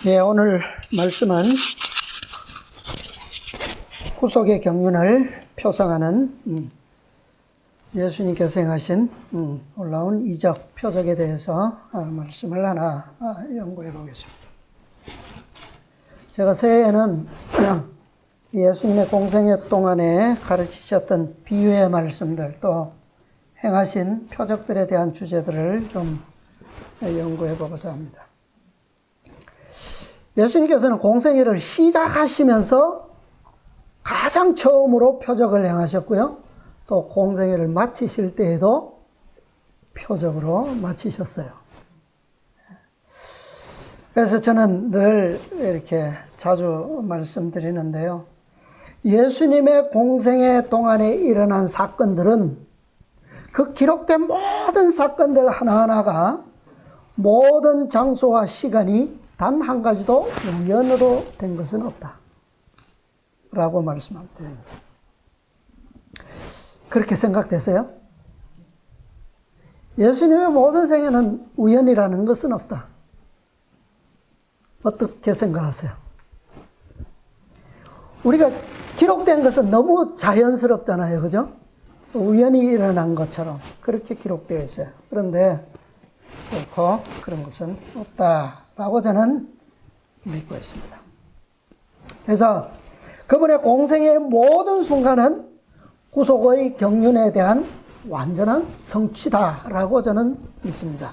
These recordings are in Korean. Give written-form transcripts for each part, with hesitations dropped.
네, 오늘 말씀은 구속의 경륜을 표성하는 예수님께서 행하신 놀라운 이적, 표적에 대해서 말씀을 하나 연구해 보겠습니다. 제가 새해에는 예수님의 공생애 동안에 가르치셨던 비유의 말씀들, 또 행하신 표적들에 대한 주제들을 좀 연구해 보고자 합니다. 예수님께서는 공생애를 시작하시면서 가장 처음으로 표적을 행하셨고요. 또 공생애를 마치실 때에도 표적으로 마치셨어요. 그래서 저는 늘 이렇게 자주 말씀드리는데요. 예수님의 공생애 동안에 일어난 사건들은 그 기록된 모든 사건들 하나하나가 모든 장소와 시간이 단 한 가지도 우연으로 된 것은 없다 라고 말씀합니다. 그렇게 생각되세요? 예수님의 모든 생애는 우연이라는 것은 없다. 어떻게 생각하세요? 우리가 기록된 것은 너무 자연스럽잖아요. 그죠? 우연히 일어난 것처럼 그렇게 기록되어 있어요. 그런데 결코 그런 것은 없다라고 저는 믿고 있습니다. 그래서 그분의 공생의 모든 순간은 구속의 경륜에 대한 완전한 성취다라고 저는 믿습니다.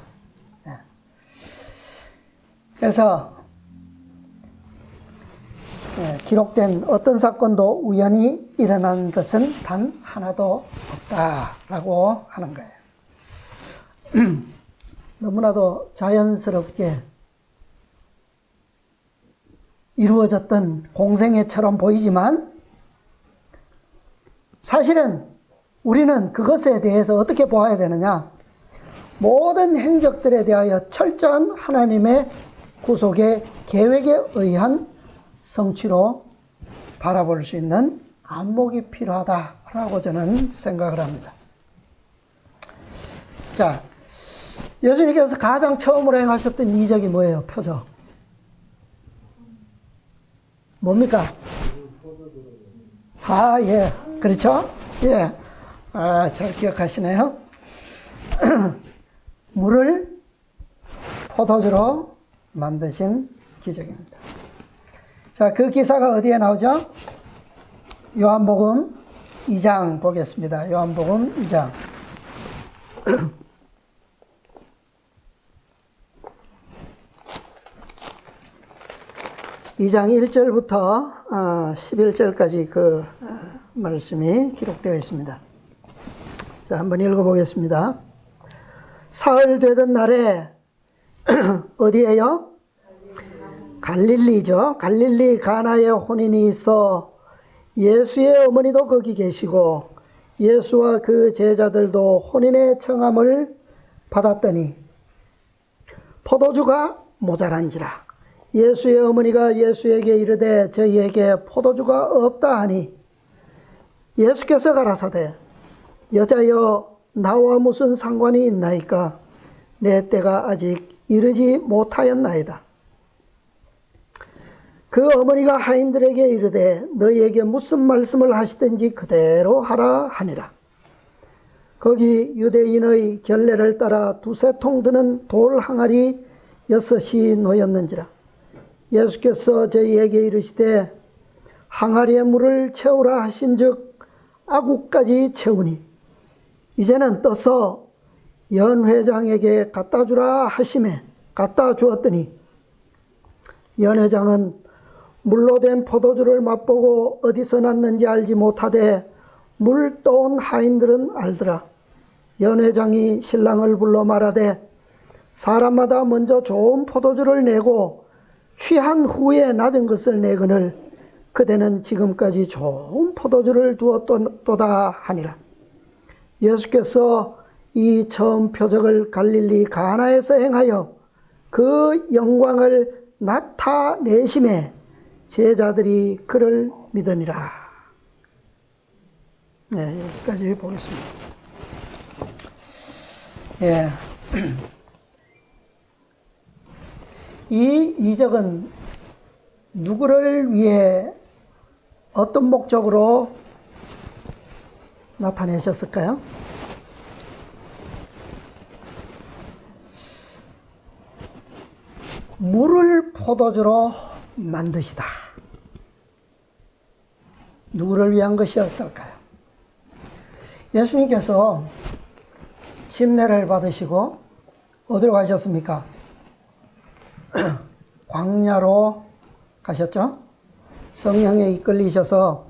그래서 기록된 어떤 사건도 우연히 일어난 것은 단 하나도 없다라고 하는 거예요. 너무나도 자연스럽게 이루어졌던 공생애처럼 보이지만 사실은 우리는 그것에 대해서 어떻게 보아야 되느냐? 모든 행적들에 대하여 철저한 하나님의 구속의 계획에 의한 성취로 바라볼 수 있는 안목이 필요하다라고 저는 생각을 합니다. 자, 예수님께서 가장 처음으로 행하셨던 이적이 뭐예요? 표적. 뭡니까? 예. 그렇죠? 예. 잘 기억하시네요. 물을 포도주로 만드신 기적입니다. 자, 그 기사가 어디에 나오죠? 요한복음 2장 보겠습니다. 요한복음 2장. 2장 1절부터 11절까지 그 말씀이 기록되어 있습니다. 자, 한번 읽어보겠습니다. 사흘 되던 날에 어디에요? 갈릴리죠. 갈릴리 가나에 혼인이 있어 예수의 어머니도 거기 계시고 예수와 그 제자들도 혼인의 청함을 받았더니 포도주가 모자란지라. 예수의 어머니가 예수에게 이르되 저희에게 포도주가 없다 하니 예수께서 가라사대 여자여 나와 무슨 상관이 있나이까 내 때가 아직 이르지 못하였나이다. 그 어머니가 하인들에게 이르되 너희에게 무슨 말씀을 하시든지 그대로 하라 하니라. 거기 유대인의 결례를 따라 두세 통 드는 돌 항아리 6이 놓였는지라. 예수께서 저희에게 이르시되 항아리에 물을 채우라 하신즉 아구까지 채우니 이제는 떠서 연회장에게 갖다 주라 하시매 갖다 주었더니 연회장은 물로 된 포도주를 맛보고 어디서 났는지 알지 못하되 물 떠온 하인들은 알더라. 연회장이 신랑을 불러 말하되 사람마다 먼저 좋은 포도주를 내고 취한 후에 낮은 것을 내거늘 그대는 지금까지 좋은 포도주를 두었도다 하니라. 예수께서 이 처음 표적을 갈릴리 가나에서 행하여 그 영광을 나타내심에 제자들이 그를 믿으니라. 네, 여기까지 보겠습니다. 예. 이 이적은 누구를 위해 어떤 목적으로 나타내셨을까요? 물을 포도주로 만드시다. 누구를 위한 것이었을까요? 예수님께서 침례를 받으시고 어디로 가셨습니까? 광야로 가셨죠? 성령에 이끌리셔서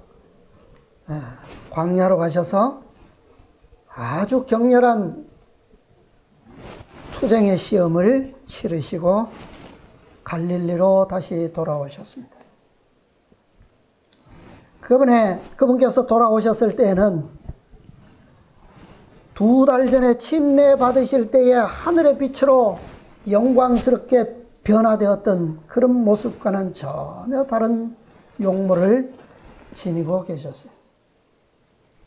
광야로 가셔서 아주 격렬한 투쟁의 시험을 치르시고 갈릴리로 다시 돌아오셨습니다. 그분께서 돌아오셨을 때에는 2달 전에 침례 받으실 때의 하늘의 빛으로 영광스럽게 변화되었던 그런 모습과는 전혀 다른 용모를 지니고 계셨어요.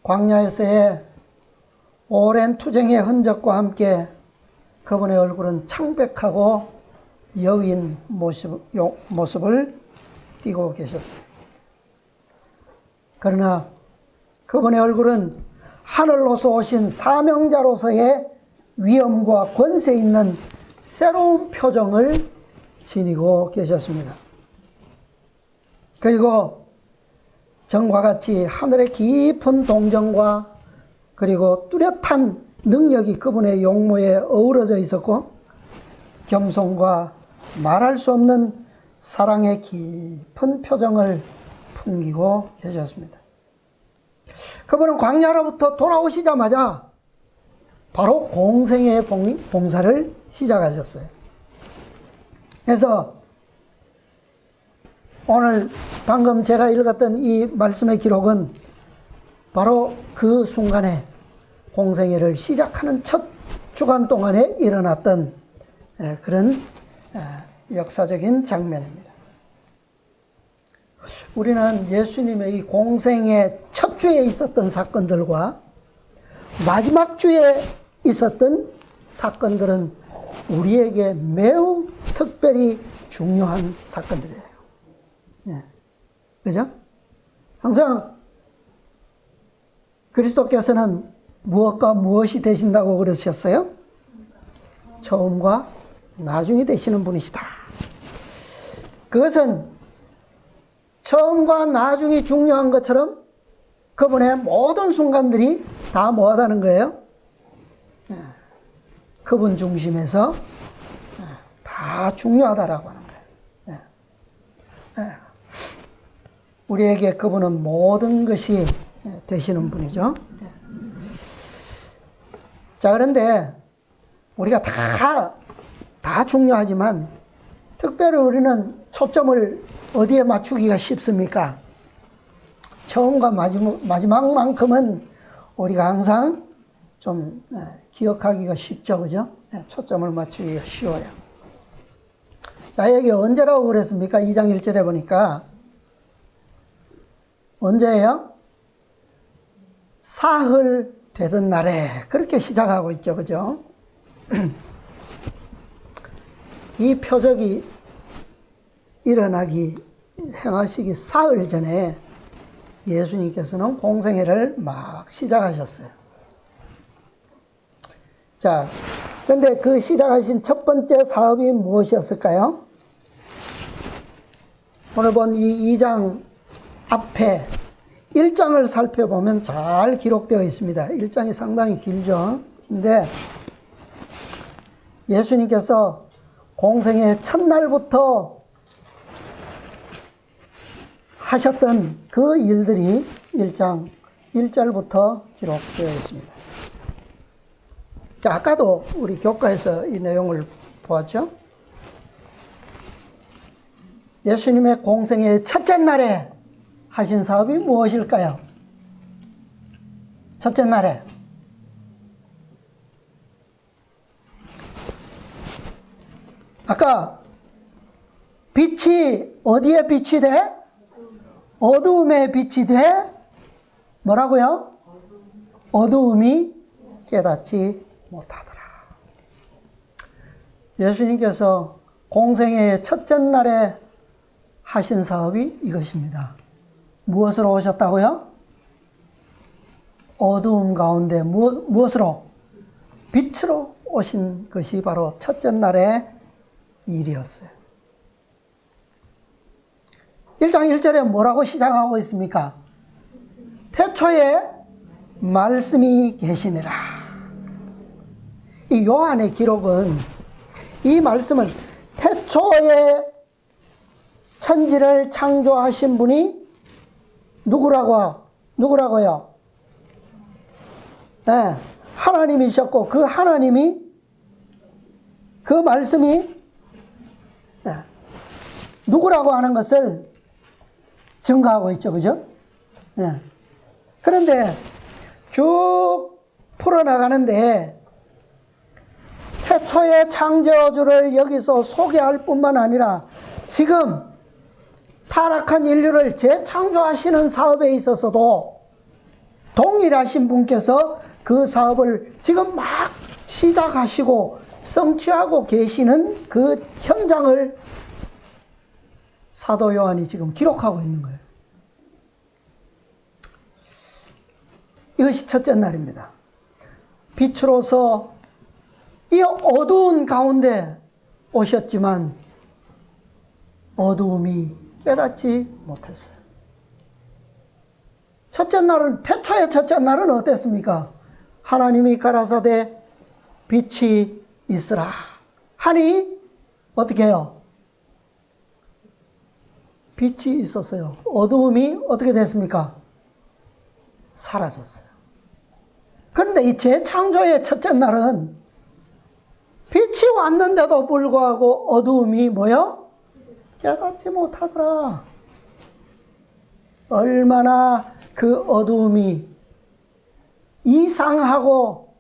광야에서의 오랜 투쟁의 흔적과 함께 그분의 얼굴은 창백하고 여윈 모습을 띠고 계셨어요. 그러나 그분의 얼굴은 하늘로서 오신 사명자로서의 위엄과 권세 있는 새로운 표정을 지니고 계셨습니다. 그리고 전과 같이 하늘의 깊은 동정과 그리고 뚜렷한 능력이 그분의 용모에 어우러져 있었고, 겸손과 말할 수 없는 사랑의 깊은 표정을 풍기고 계셨습니다. 그분은 광야로부터 돌아오시자마자 바로 공생의 봉사를 시작하셨어요. 그래서 오늘 방금 제가 읽었던 이 말씀의 기록은 바로 그 순간에 공생애를 시작하는 첫 주간 동안에 일어났던 그런 역사적인 장면입니다. 우리는 예수님의 이 공생의 첫 주에 있었던 사건들과 마지막 주에 있었던 사건들은 우리에게 매우 특별히 중요한 사건들이에요. 그죠? 항상 그리스도께서는 무엇과 무엇이 되신다고 그러셨어요? 처음과 나중이 되시는 분이시다. 그것은 처음과 나중이 중요한 것처럼 그분의 모든 순간들이 다 뭐하다는 거예요? 그분 중심에서 다 중요하다라고 하는 거예요. 우리에게 그분은 모든 것이 되시는 분이죠. 자, 그런데 우리가 다 중요하지만 특별히 우리는 초점을 어디에 맞추기가 쉽습니까? 처음과 마지막만큼은 우리가 항상 좀 기억하기가 쉽죠, 그죠? 초점을 맞추기가 쉬워요. 자, 여기 언제라고 그랬습니까? 2장 1절에 보니까 언제예요? 사흘 되던 날에 그렇게 시작하고 있죠, 그죠? 이 표적이 행하시기 사흘 전에 예수님께서는 공생애를 막 시작하셨어요. 자, 그런데 그 시작하신 첫 번째 사업이 무엇이었을까요? 오늘 본 이 2장 앞에 1장을 살펴보면 잘 기록되어 있습니다. 1장이 상당히 길죠. 근데 예수님께서 공생의 첫날부터 하셨던 그 일들이 1장 1절부터 기록되어 있습니다. 자, 아까도 우리 교과에서 이 내용을 보았죠. 예수님의 공생의 첫째 날에 하신 사업이 무엇일까요? 첫째 날에 아까 빛이 어디에 빛이 돼? 어두움에 빛이 돼? 뭐라고요? 어두움이 깨닫지 못하더라. 예수님께서 공생의 첫째 날에 하신 사업이 이것입니다. 무엇으로 오셨다고요? 어두움 가운데 무엇으로? 빛으로 오신 것이 바로 첫째 날의 일이었어요. 1장 1절에 뭐라고 시작하고 있습니까? 태초에 말씀이 계시니라. 이 요한의 기록은 이 말씀은 태초에 천지를 창조하신 분이 누구라고요? 네, 하나님이셨고 그 하나님이 그 말씀이 네, 누구라고 하는 것을 증거하고 있죠. 그죠? 네. 그런데 쭉 풀어나가는데 태초의 창조주를 여기서 소개할 뿐만 아니라 지금 타락한 인류를 재창조하시는 사업에 있어서도 동일하신 분께서 그 사업을 지금 막 시작하시고 성취하고 계시는 그 현장을 사도 요한이 지금 기록하고 있는 거예요. 이것이 첫째 날입니다. 빛으로서 이 어두운 가운데 오셨지만 어두움이 깨닫지 못했어요. 첫째 날은, 태초의 첫째 날은 어땠습니까? 하나님이 가라사대 빛이 있으라 하니 어떻게 해요? 빛이 있었어요. 어두움이 어떻게 됐습니까? 사라졌어요. 그런데 이 재창조의 첫째 날은 빛이 왔는데도 불구하고 어두움이 뭐요? 깨닫지 못하더라. 얼마나 그 어두움이 이상하고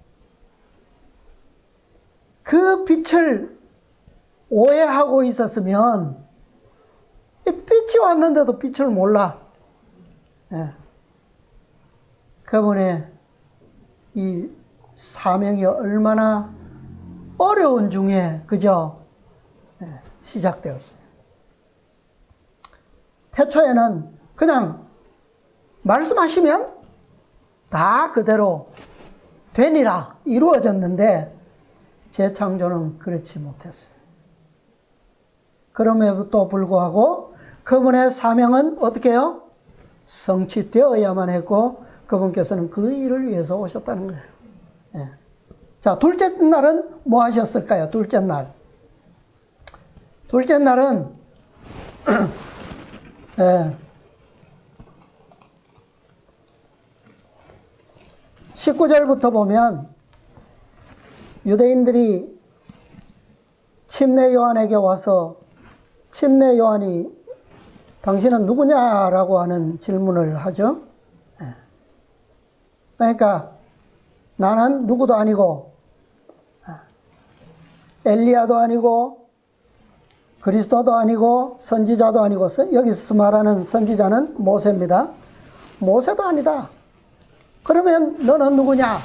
그 빛을 오해하고 있었으면 빛이 왔는데도 빛을 몰라. 네. 그분의 이 사명이 얼마나 어려운 중에 그저 시작되었어요. 태초에는 그냥 말씀하시면 다 그대로 되니라 이루어졌는데 재창조는 그렇지 못했어요. 그럼에도 불구하고 그분의 사명은 어떻게 해요? 성취되어야만 했고 그분께서는 그 일을 위해서 오셨다는 거예요. 예. 자, 둘째 날은 뭐 하셨을까요? 둘째 날. 둘째 날은 19절부터 보면 유대인들이 침례 요한에게 와서 침례 요한이 당신은 누구냐라고 하는 질문을 하죠. 그러니까 나는 누구도 아니고 엘리야도 아니고 그리스도도 아니고 선지자도 아니고 여기서 말하는 선지자는 모세입니다. 모세도 아니다. 그러면 너는 누구냐?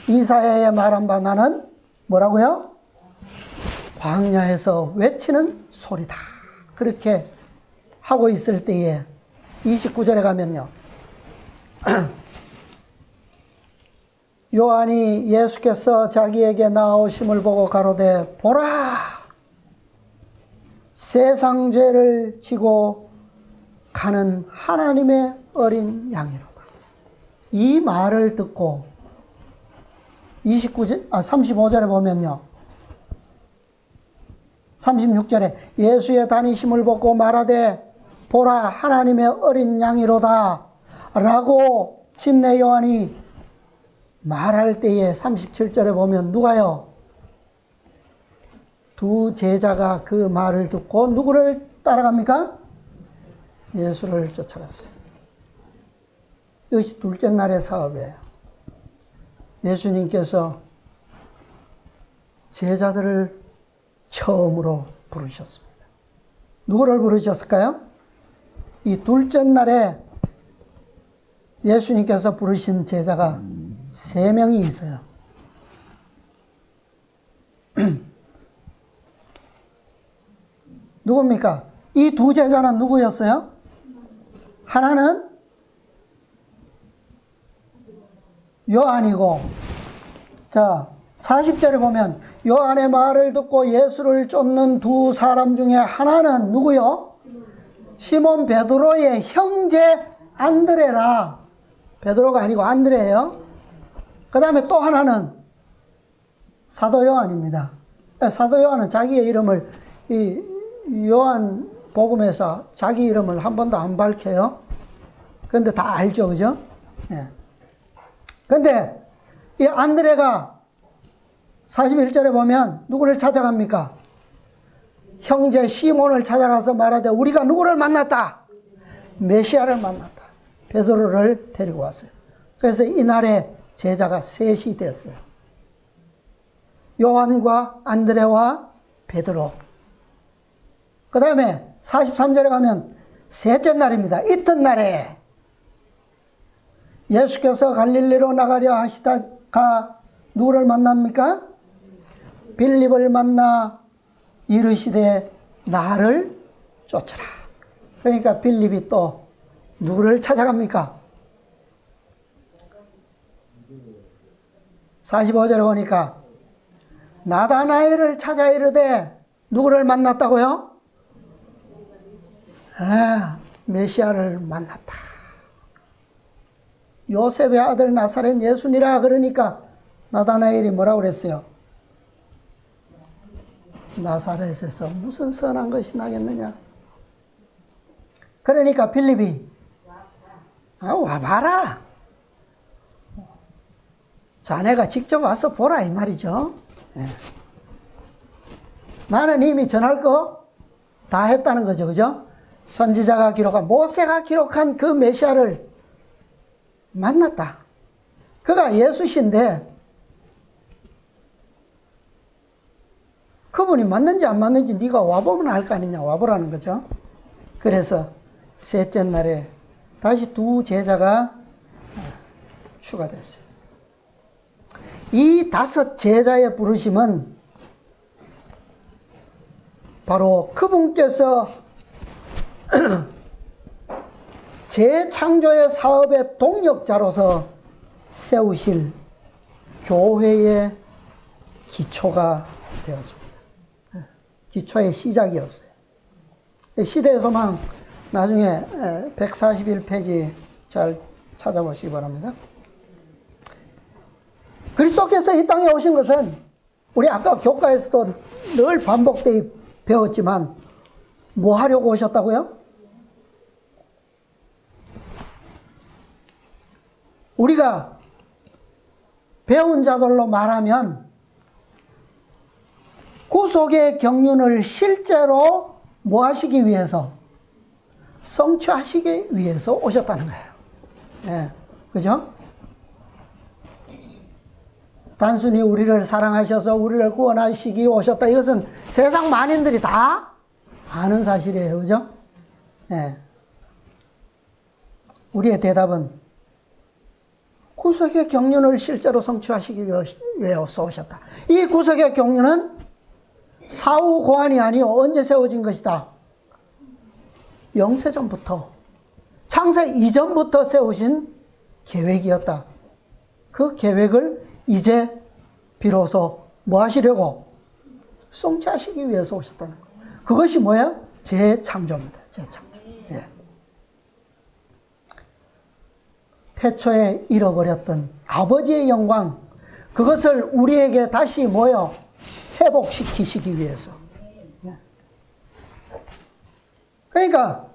이사야의 말한 바 나는 뭐라고요? 광야에서 외치는 소리다. 그렇게 하고 있을 때에 29절에 가면요. 요한이 예수께서 자기에게 나오심을 보고 가로되 보라 세상 죄를 지고 가는 하나님의 어린 양이로다. 이 말을 듣고 35절에 보면요. 36절에 예수의 다니심을 보고 말하되 보라 하나님의 어린 양이로다 라고 침례 요한이 말할 때에 37절에 보면 누가요? 두 제자가 그 말을 듣고 누구를 따라갑니까? 예수를 쫓아갔어요. 이것이 둘째 날의 사업이에요. 예수님께서 제자들을 처음으로 부르셨습니다. 누구를 부르셨을까요? 이 둘째 날에 예수님께서 부르신 제자가 3명이 있어요. 누굽니까? 이 두 제자는 누구였어요? 하나는 요한이고, 자, 40절에 보면 요한의 말을 듣고 예수를 쫓는 두 사람 중에 하나는 누구요? 시몬 베드로의 형제 안드레라. 베드로가 아니고 안드레예요. 그 다음에 또 하나는 사도 요한입니다. 사도 요한은 자기의 이름을 이 요한 복음에서 자기 이름을 한 번도 안 밝혀요. 그런데 다 알죠, 그죠? 예. 근데 이 안드레가 41절에 보면 누구를 찾아갑니까? 형제 시몬을 찾아가서 말하되 우리가 누구를 만났다? 메시아를 만났다. 베드로를 데리고 왔어요. 그래서 이날에 제자가 셋이 됐어요. 요한과 안드레와 베드로. 그 다음에 43절에 가면 셋째 날입니다. 이튿날에 예수께서 갈릴리로 나가려 하시다가 누구를 만납니까? 빌립을 만나 이르시되 나를 쫓으라. 그러니까 빌립이 또 누구를 찾아갑니까? 45절에 보니까 나다나엘을 찾아 이르되 누구를 만났다고요? 메시아를 만났다. 요셉의 아들 나사렛 예수니라. 그러니까 나다나엘이 뭐라고 그랬어요? 나사렛에서 무슨 선한 것이 나겠느냐. 그러니까 빌립이 와봐라. 자네가 직접 와서 보라 이 말이죠. 예. 나는 이미 전할 거 다 했다는 거죠. 그죠? 선지자가 기록한, 모세가 기록한 그 메시아를 만났다. 그가 예수신데 그분이 맞는지 안 맞는지 네가 와보면 알 거 아니냐. 와보라는 거죠. 그래서 셋째 날에 다시 두 제자가 추가됐어요. 이 다섯 제자의 부르심은 바로 그분께서 재창조의 사업의 동력자로서 세우실 교회의 기초가 되었습니다. 기초의 시작이었어요. 시대의 소망 나중에 141페이지 잘 찾아보시기 바랍니다. 그리스도께서 이 땅에 오신 것은 우리 아까 교과에서도 늘 반복되어 배웠지만 뭐 하려고 오셨다고요? 우리가 배운 자들로 말하면 구속의 경륜을 실제로 뭐 하시기 위해서? 성취하시기 위해서 오셨다는 거예요. 네, 그죠? 단순히 우리를 사랑하셔서 우리를 구원하시기 오셨다. 이것은 세상 만인들이 다 아는 사실이에요. 그죠? 네. 우리의 대답은 구속의 경륜을 실제로 성취하시기 위해서 오셨다. 이 구속의 경륜은 사후 고안이 아니요. 언제 세워진 것이다? 영세전부터, 창세 이전부터 세우신 계획이었다. 그 계획을 이제 비로소 뭐 하시려고? 성취하시기 위해서 오셨다는 거예요. 그것이 뭐야? 재창조입니다. 재창조. 예. 태초에 잃어버렸던 아버지의 영광, 그것을 우리에게 다시 뭐요? 회복시키시기 위해서. 예. 그러니까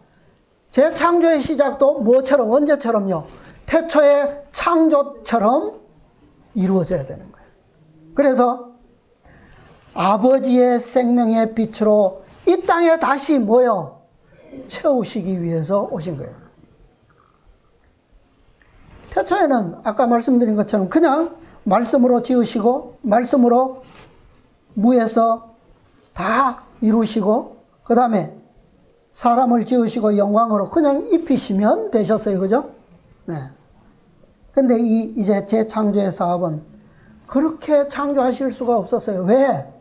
재창조의 시작도 뭐처럼, 언제처럼요? 태초의 창조처럼 이루어져야 되는 거예요. 그래서 아버지의 생명의 빛으로 이 땅에 다시 모여 채우시기 위해서 오신 거예요. 태초에는 아까 말씀드린 것처럼 그냥 말씀으로 지으시고 말씀으로 무에서 다 이루시고 그 다음에 사람을 지으시고 영광으로 그냥 입히시면 되셨어요. 그죠? 네. 근데 이제 재창조의 사업은 그렇게 창조하실 수가 없었어요. 왜?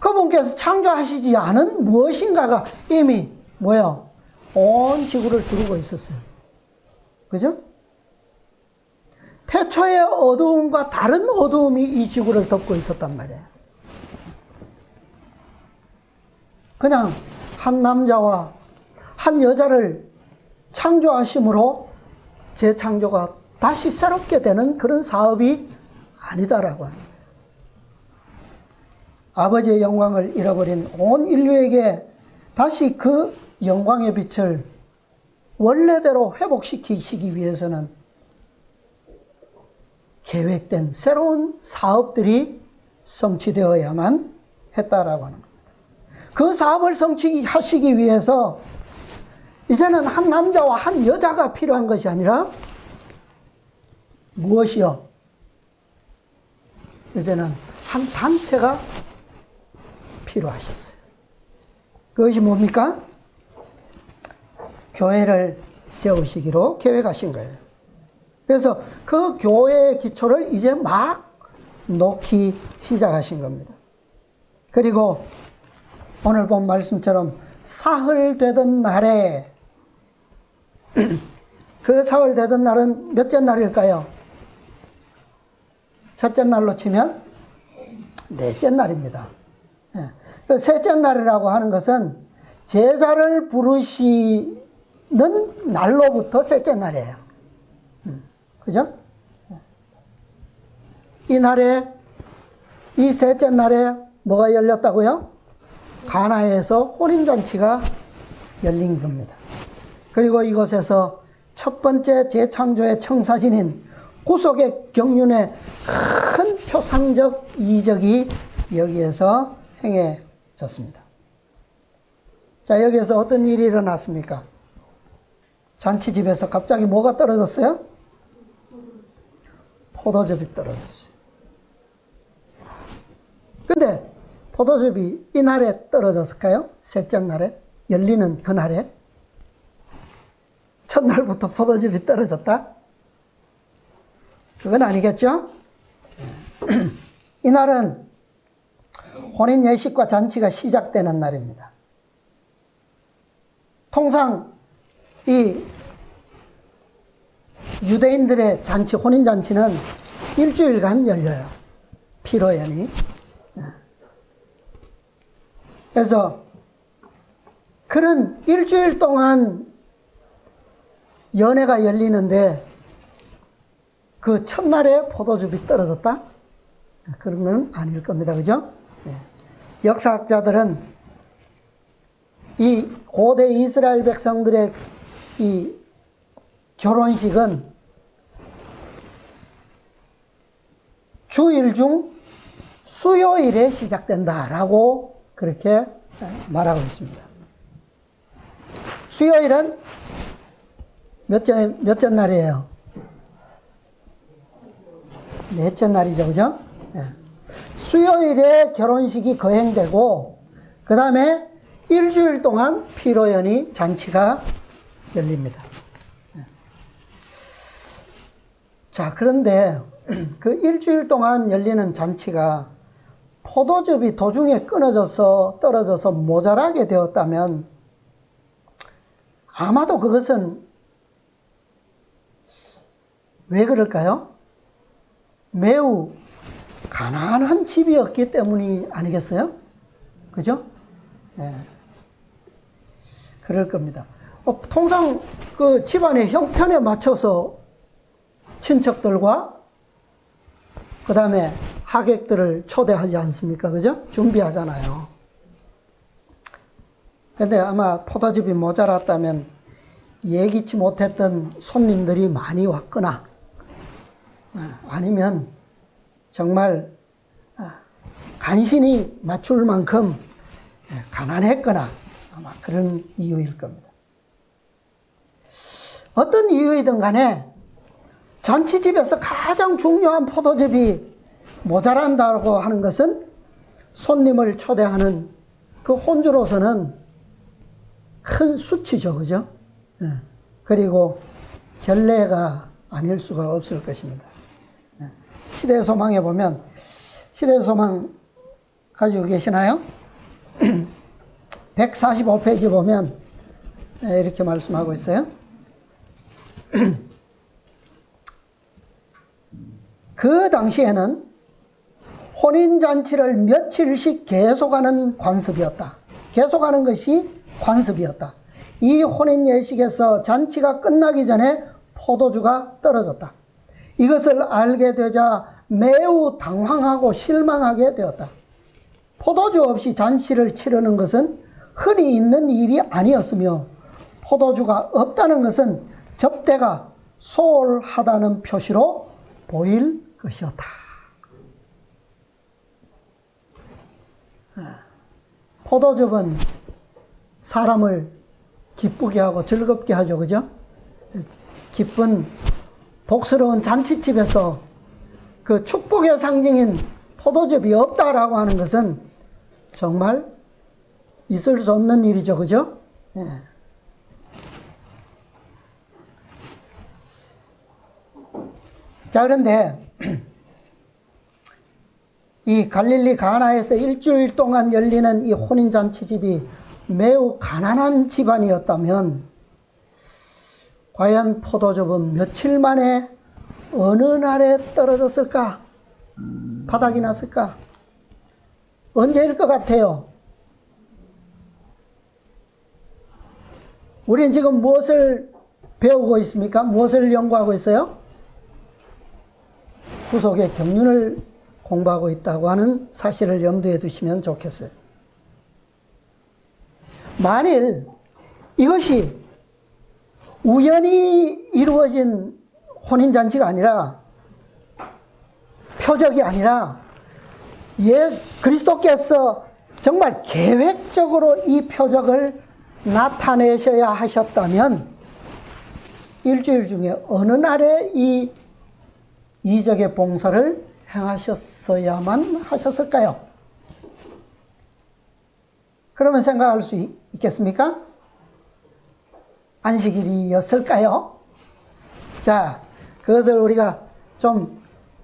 그분께서 창조하시지 않은 무엇인가가 이미 뭐예요? 온 지구를 두르고 있었어요. 그죠? 태초의 어두움과 다른 어두움이 이 지구를 덮고 있었단 말이에요. 그냥 한 남자와 한 여자를 창조하심으로 재창조가 다시 새롭게 되는 그런 사업이 아니다라고 합니다. 아버지의 영광을 잃어버린 온 인류에게 다시 그 영광의 빛을 원래대로 회복시키시기 위해서는 계획된 새로운 사업들이 성취되어야만 했다라고 하는 겁니다. 그 사업을 성취하시기 위해서 이제는 한 남자와 한 여자가 필요한 것이 아니라 무엇이요? 이제는 한 단체가 필요하셨어요. 그것이 뭡니까? 교회를 세우시기로 계획하신 거예요. 그래서 그 교회의 기초를 이제 막 놓기 시작하신 겁니다. 그리고 오늘 본 말씀처럼 사흘 되던 날에 그 사흘 되던 날은 몇째 날일까요? 첫째 날로 치면 넷째 날입니다. 그 셋째 날이라고 하는 것은 제사를 부르시는 날로부터 셋째 날이에요. 그죠? 이 날에, 이 셋째 날에 뭐가 열렸다고요? 가나에서 혼인잔치가 열린 겁니다. 그리고 이곳에서 첫 번째 재창조의 청사진인 구속의 경륜의 큰 표상적 이적이 여기에서 행해졌습니다. 자, 여기에서 어떤 일이 일어났습니까? 잔치집에서 갑자기 뭐가 떨어졌어요? 포도즙이 떨어졌어요. 근데 포도즙이 이 날에 떨어졌을까요? 셋째 날에? 열리는 그날에? 첫날부터 포도즙이 떨어졌다? 그건 아니겠죠? 이날은 혼인 예식과 잔치가 시작되는 날입니다. 통상 이 유대인들의 잔치, 혼인잔치는 일주일간 열려요. 피로연이. 그래서 그런 일주일 동안 연회가 열리는데 그 첫날에 포도즙이 떨어졌다? 그런 건 아닐 겁니다. 그죠? 역사학자들은 이 고대 이스라엘 백성들의 이 결혼식은 주일 중 수요일에 시작된다라고 그렇게 말하고 있습니다. 수요일은 몇째 날이에요? 넷째 날이죠, 그죠? 수요일에 결혼식이 거행되고, 그 다음에 일주일 동안 피로연이 잔치가 열립니다. 자, 그런데 그 일주일 동안 열리는 잔치가 포도즙이 도중에 끊어져서 떨어져서 모자라게 되었다면 아마도 그것은 왜 그럴까요? 매우 가난한 집이었기 때문이 아니겠어요? 그죠? 네. 그럴 겁니다. 통상 그 집안의 형편에 맞춰서 친척들과 그 다음에 하객들을 초대하지 않습니까? 그죠? 준비하잖아요. 근데 아마 포도즙이 모자랐다면 예기치 못했던 손님들이 많이 왔거나 아니면 정말 간신히 맞출 만큼 가난했거나 아마 그런 이유일 겁니다. 어떤 이유이든 간에 잔치집에서 가장 중요한 포도즙이 모자란다고 하는 것은 손님을 초대하는 그 혼주로서는 큰 수치죠. 그죠? 그리고 결례가 아닐 수가 없을 것입니다. 시대의 소망에 보면 시대의 소망 가지고 계시나요? 145페이지 보면 이렇게 말씀하고 있어요. 그 당시에는 혼인잔치를 며칠씩 계속하는 관습이었다. 계속하는 것이 관습이었다. 이 혼인 예식에서 잔치가 끝나기 전에 포도주가 떨어졌다. 이것을 알게 되자 매우 당황하고 실망하게 되었다. 포도주 없이 잔치를 치르는 것은 흔히 있는 일이 아니었으며 포도주가 없다는 것은 접대가 소홀하다는 표시로 보일 것이었다. 포도즙은 사람을 기쁘게 하고 즐겁게 하죠. 그죠? 기쁜 복스러운 잔치집에서 그 축복의 상징인 포도즙이 없다라고 하는 것은 정말 있을 수 없는 일이죠. 그죠? 예. 자, 그런데 이 갈릴리 가나에서 일주일 동안 열리는 이 혼인잔치집이 매우 가난한 집안이었다면 과연 포도즙은 며칠 만에 어느 날에 떨어졌을까? 바닥이 났을까? 언제일 것 같아요? 우리는 지금 무엇을 배우고 있습니까? 무엇을 연구하고 있어요? 후속의 경륜을 공부하고 있다고 하는 사실을 염두에 두시면 좋겠어요. 만일 이것이 우연히 이루어진 혼인잔치가 아니라 표적이 아니라 그리스도께서 정말 계획적으로 이 표적을 나타내셔야 하셨다면 일주일 중에 어느 날에 이 이적의 봉사를 행하셨어야만 하셨을까요? 그러면 생각할 수 있겠습니까? 안식일이었을까요? 자, 그것을 우리가 좀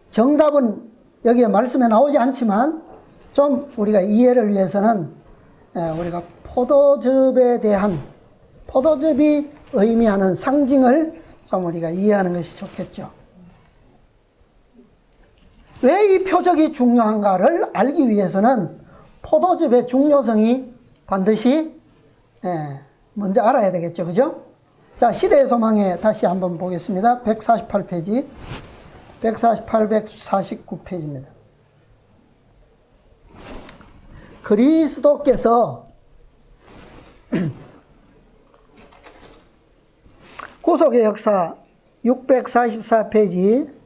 정답은 여기에 말씀에 나오지 않지만 좀 우리가 이해를 위해서는 우리가 포도즙이 의미하는 상징을 좀 우리가 이해하는 것이 좋겠죠. 왜 이 표적이 중요한가를 알기 위해서는 포도즙의 중요성이 반드시 먼저 알아야 되겠죠. 그죠? 자, 시대의 소망에 다시 한번 보겠습니다. 148페이지. 149페이지입니다. 그리스도께서 구속의 역사 644페이지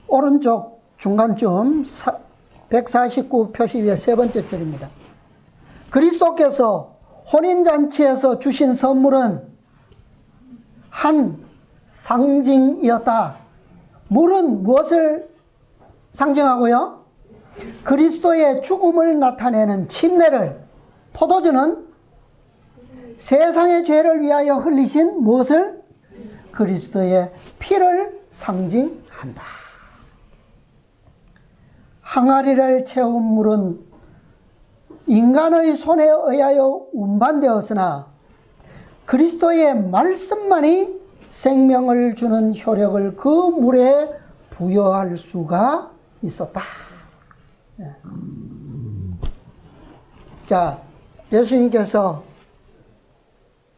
오른쪽 중간쯤 149 표시 위에 세 번째 줄입니다. 그리스도께서 혼인잔치에서 주신 선물은 한 상징이었다. 물은 무엇을 상징하고요? 그리스도의 죽음을 나타내는 침례를, 포도주는 세상의 죄를 위하여 흘리신 무엇을? 그리스도의 피를 상징한다. 항아리를 채운 물은 인간의 손에 의하여 운반되었으나 그리스도의 말씀만이 생명을 주는 효력을 그 물에 부여할 수가 있었다. 자, 예수님께서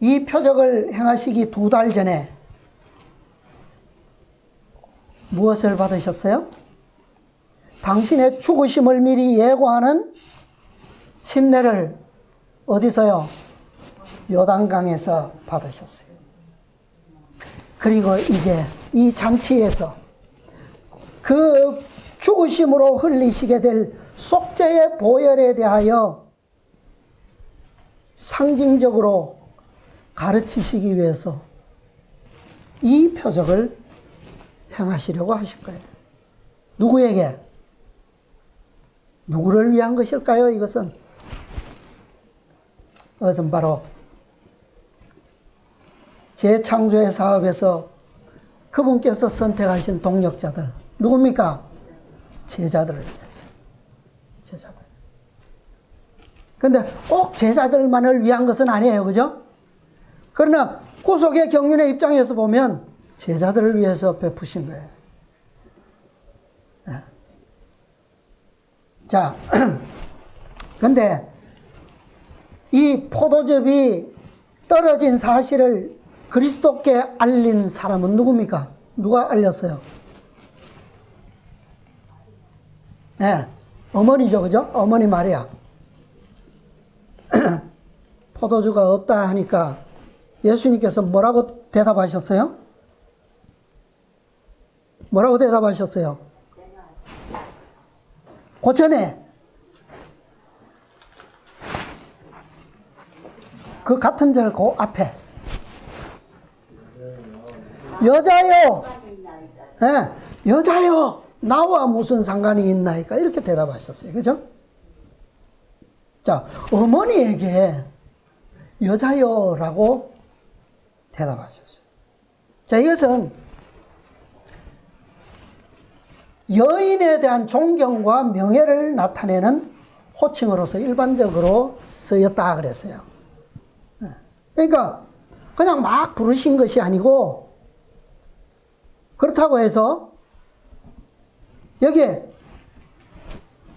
이 표적을 행하시기 2달 전에 무엇을 받으셨어요? 당신의 죽으심을 미리 예고하는 침례를 어디서요? 요단강에서 받으셨어요. 그리고 이제 이 잔치에서 그 죽으심으로 흘리시게 될 속죄의 보혈에 대하여 상징적으로 가르치시기 위해서 이 표적을 행하시려고 하실 거예요. 누구에게? 누구를 위한 것일까요? 이것은 바로 재창조의 사업에서 그분께서 선택하신 동력자들 누굽니까? 제자들을 위해서. 제자들. 근데 꼭 제자들만을 위한 것은 아니에요. 그죠? 그러나 구속의 경륜의 입장에서 보면 제자들을 위해서 베푸신 거예요. 네. 자, 근데 이 포도즙이 떨어진 사실을 그리스도께 알린 사람은 누굽니까? 누가 알렸어요? 네, 어머니죠, 그죠? 어머니 마리아. 포도주가 없다 하니까 예수님께서 뭐라고 대답하셨어요? 뭐라고 대답하셨어요? 그 전에 그 같은 절 그 앞에 여자요, 네, 여자요, 나와 무슨 상관이 있나이까 이렇게 대답하셨어요. 그죠? 자, 어머니에게 여자요라고 대답하셨어요. 자, 이것은 여인에 대한 존경과 명예를 나타내는 호칭으로서 일반적으로 쓰였다 그랬어요. 그러니까 그냥 막 부르신 것이 아니고, 그렇다고 해서 여기에,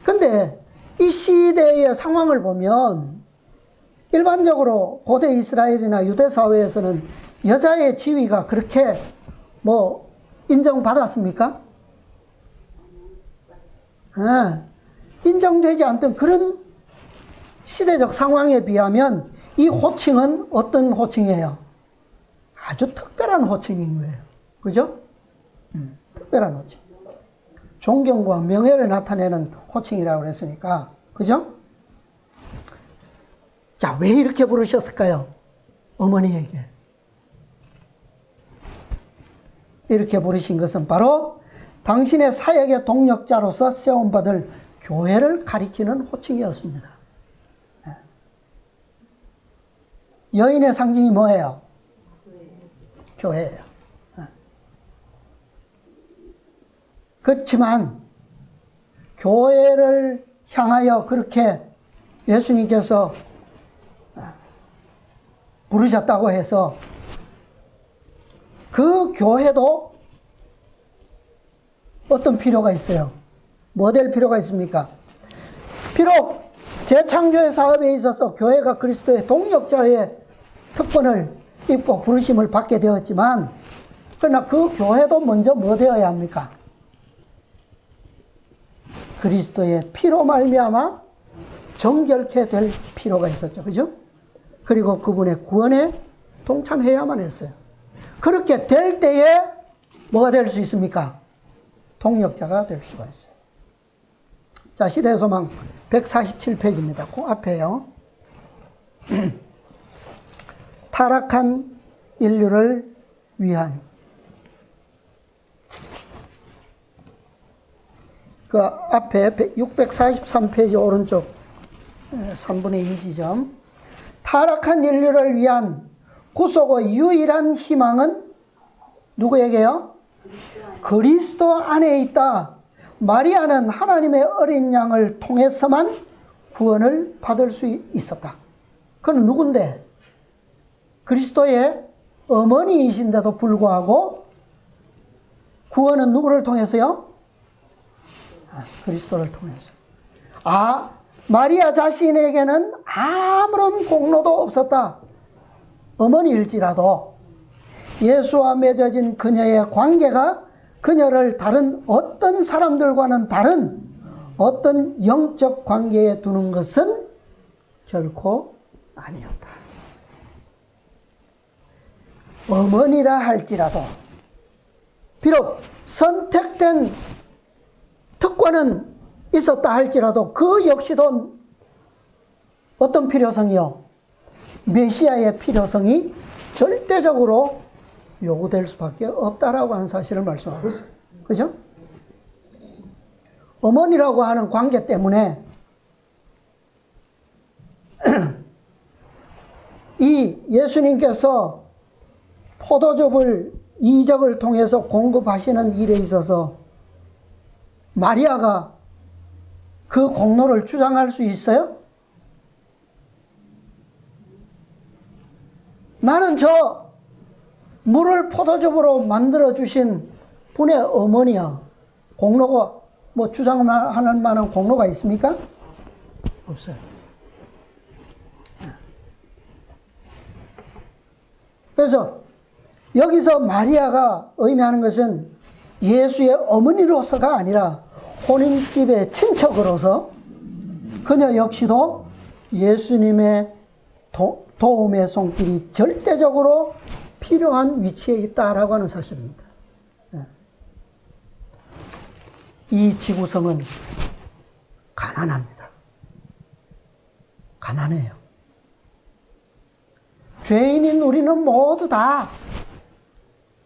근데 이 시대의 상황을 보면 일반적으로 고대 이스라엘이나 유대 사회에서는 여자의 지위가 그렇게 뭐 인정받았습니까? 인정되지 않던 그런 시대적 상황에 비하면 이 호칭은 어떤 호칭이에요? 아주 특별한 호칭인 거예요. 그죠? 특별한 호칭. 존경과 명예를 나타내는 호칭이라고 그랬으니까. 그죠? 자, 왜 이렇게 부르셨을까요? 어머니에게. 이렇게 부르신 것은 바로 당신의 사역의 동력자로서 세움받을 교회를 가리키는 호칭이었습니다. 여인의 상징이 뭐예요? 교회예요. 그렇지만 교회를 향하여 그렇게 예수님께서 부르셨다고 해서 그 교회도 어떤 필요가 있어요? 뭐 될 필요가 있습니까? 비록 재창조의 사업에 있어서 교회가 그리스도의 동력자의 특권을 입고 부르심을 받게 되었지만, 그러나 그 교회도 먼저 뭐 되어야 합니까? 그리스도의 피로 말미암아 정결케 될 필요가 있었죠. 그죠? 그리고 그분의 구원에 동참해야만 했어요. 그렇게 될 때에 뭐가 될 수 있습니까? 동력자가 될 수가 있어요. 자, 시대의 소망 147페이지입니다. 그 앞에요. 타락한 인류를 위한, 그 앞에 643페이지 오른쪽 3분의 2 지점. 타락한 인류를 위한 구속의 유일한 희망은 누구에게요? 그리스도 안에 있다. 마리아는 하나님의 어린 양을 통해서만 구원을 받을 수 있었다. 그는 누군데? 그리스도의 어머니이신데도 불구하고 구원은 누구를 통해서요? 그리스도를 통해서. 마리아 자신에게는 아무런 공로도 없었다. 어머니일지라도 예수와 맺어진 그녀의 관계가 그녀를 다른 어떤 사람들과는 다른 어떤 영적 관계에 두는 것은 결코 아니었다. 어머니라 할지라도 비록 선택된 특권은 있었다 할지라도 그 역시도 어떤 필요성이요? 메시아의 필요성이 절대적으로 요구될 수밖에 없다라고 하는 사실을 말씀하고 있어요. 그죠? 어머니라고 하는 관계 때문에 이 예수님께서 포도즙을 이적을 통해서 공급하시는 일에 있어서 마리아가 그 공로를 주장할 수 있어요? 나는 저 물을 포도즙으로 만들어주신 분의 어머니야. 공로가, 뭐 주장하는 만한 공로가 있습니까? 없어요. 그래서 여기서 마리아가 의미하는 것은 예수의 어머니로서가 아니라 혼인집의 친척으로서 그녀 역시도 예수님의 도움의 손길이 절대적으로 필요한 위치에 있다라고 하는 사실입니다. 이 지구성은 가난합니다. 가난해요. 죄인인 우리는 모두 다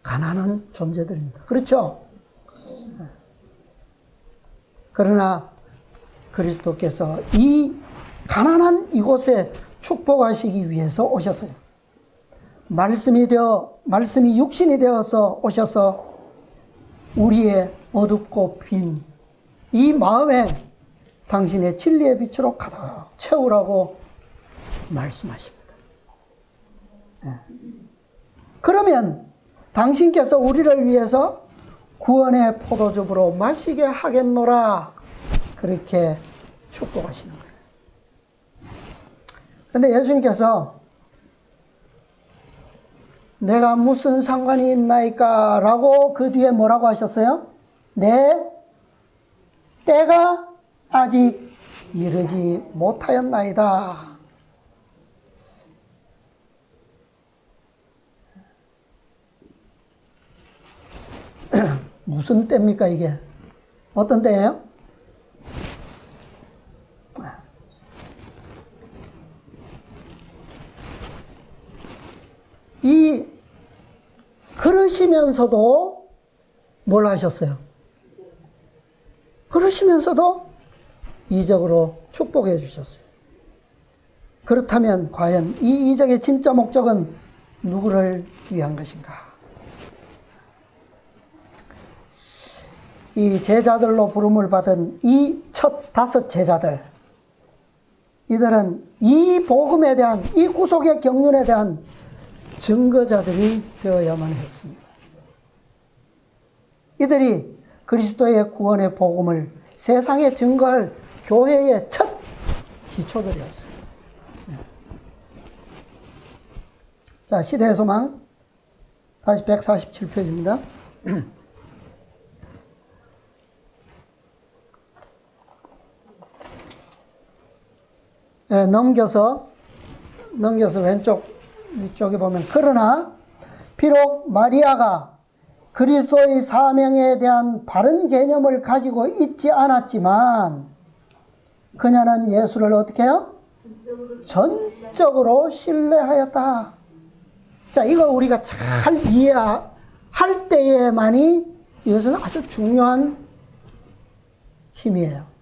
가난한 존재들입니다. 그렇죠? 그러나 그리스도께서 이 가난한 이곳에 축복하시기 위해서 오셨어요. 말씀이 육신이 되어서 오셔서 우리의 어둡고 빈 이 마음에 당신의 진리의 빛으로 가득 채우라고 말씀하십니다. 그러면 당신께서 우리를 위해서 구원의 포도즙으로 마시게 하겠노라 그렇게 축복하시는 거예요. 그런데 예수님께서 내가 무슨 상관이 있나이까 라고 그 뒤에 뭐라고 하셨어요? 내 때가 아직 이르지 못하였나이다. 무슨 때입니까 이게? 어떤 때예요? 그러시면서도 뭘 하셨어요? 그러시면서도 이적으로 축복해 주셨어요. 그렇다면 과연 이 이적의 진짜 목적은 누구를 위한 것인가? 이 제자들로 부름을 받은 이 첫 5 제자들, 이들은 이 복음에 대한, 이 구속의 경륜에 대한 증거자들이 되어야만 했습니다. 이들이 그리스도의 구원의 복음을 세상에 증거할 교회의 첫 기초들이었어요. 자, 시대의 소망 다시 147페이지입니다. 네, 넘겨서 왼쪽 위쪽에 보면 그러나 비록 마리아가 그리스도의 사명에 대한 바른 개념을 가지고 있지 않았지만 그녀는 예수를 어떻게 해요? 전적으로 신뢰하였다. 자, 이거 우리가 잘 이해할 때에만이 이것은 아주 중요한 힘이에요.